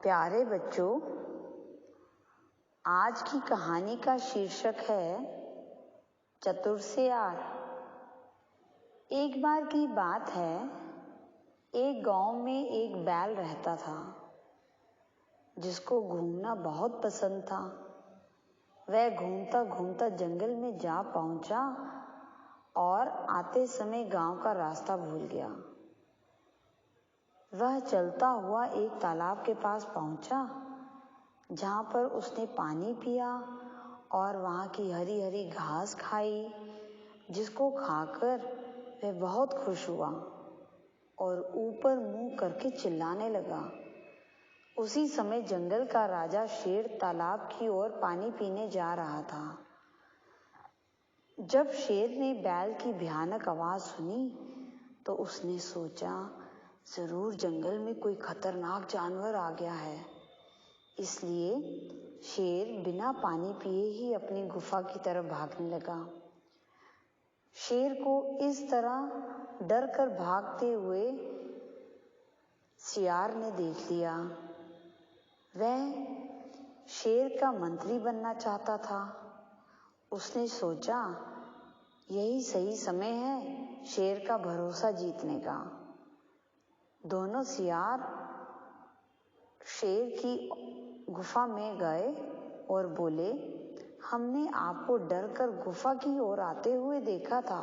प्यारे बच्चों, आज की कहानी का शीर्षक है चतुर सियार। एक बार की बात है, एक गांव में एक बैल रहता था जिसको घूमना बहुत पसंद था। वह घूमता घूमता जंगल में जा पहुंचा और आते समय गांव का रास्ता भूल गया। वह चलता हुआ एक तालाब के पास पहुंचा, जहां पर उसने पानी पिया और वहां की हरी हरी घास खाई, जिसको खाकर वह बहुत खुश हुआ और ऊपर मुंह करके चिल्लाने लगा। उसी समय जंगल का राजा शेर तालाब की ओर पानी पीने जा रहा था। जब शेर ने बैल की भयानक आवाज सुनी तो उसने सोचा, जरूर जंगल में कोई खतरनाक जानवर आ गया है। इसलिए शेर बिना पानी पिए ही अपनी गुफा की तरफ भागने लगा। शेर को इस तरह डर कर भागते हुए सियार ने देख लिया। वह शेर का मंत्री बनना चाहता था। उसने सोचा, यही सही समय है शेर का भरोसा जीतने का। दोनों सियार शेर की गुफा में गए और बोले, हमने आपको डर कर गुफा की ओर आते हुए देखा था।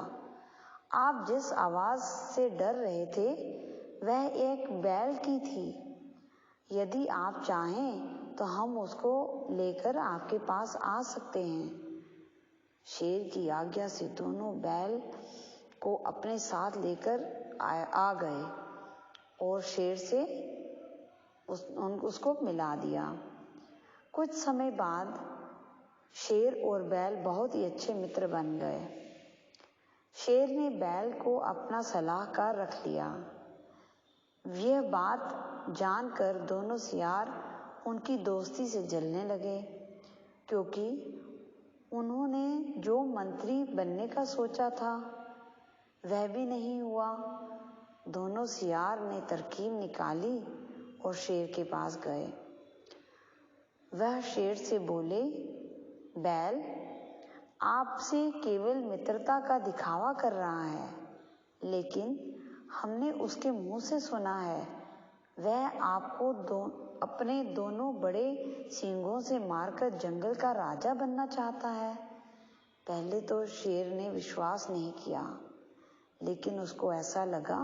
आप जिस आवाज से डर रहे थे वह एक बैल की थी। यदि आप चाहें तो हम उसको लेकर आपके पास आ सकते हैं। शेर की आज्ञा से दोनों बैल को अपने साथ लेकर आ गए और शेर से उसको मिला दिया। कुछ समय बाद शेर और बैल बहुत ही अच्छे मित्र बन गए। शेर ने बैल को अपना सलाहकार रख लिया। यह बात जानकर दोनों सियार उनकी दोस्ती से जलने लगे, क्योंकि उन्होंने जो मंत्री बनने का सोचा था वह भी नहीं हुआ। दोनों सियार ने तरकीब निकाली और शेर के पास गए। वह शेर से बोले, बैल आपसे केवल मित्रता का दिखावा कर रहा है, लेकिन हमने उसके मुंह से सुना है वह आपको अपने दोनों बड़े सींगों से मारकर जंगल का राजा बनना चाहता है। पहले तो शेर ने विश्वास नहीं किया, लेकिन उसको ऐसा लगा।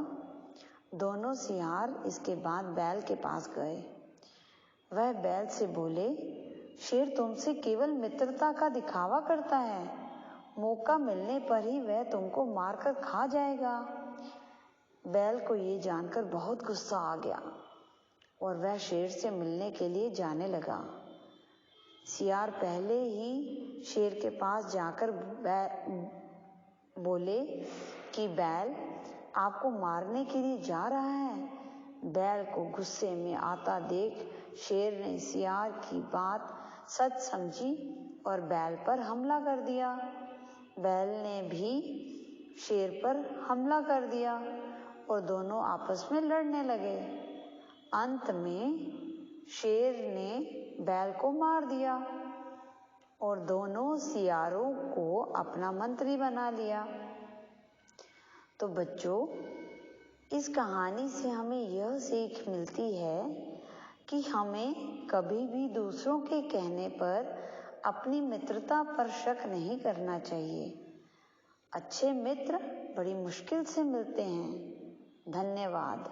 दोनों सियार इसके बाद बैल के पास गए। वह बैल से बोले, शेर तुमसे केवल मित्रता का दिखावा करता है। मौका मिलने पर ही वह तुमको मारकर खा जाएगा। बैल को ये जानकर बहुत गुस्सा आ गया और वह शेर से मिलने के लिए जाने लगा। सियार पहले ही शेर के पास जाकर बोले कि बैल आपको मारने के लिए जा रहा है। बैल को गुस्से में आता देख शेर ने सियार की बात सच समझी और बैल पर हमला कर दिया। बैल ने भी शेर पर हमला कर दिया और दोनों आपस में लड़ने लगे। अंत में शेर ने बैल को मार दिया और दोनों सियारों को अपना मंत्री बना लिया। तो बच्चों, इस कहानी से हमें यह सीख मिलती है कि हमें कभी भी दूसरों के कहने पर अपनी मित्रता पर शक नहीं करना चाहिए। अच्छे मित्र बड़ी मुश्किल से मिलते हैं। धन्यवाद।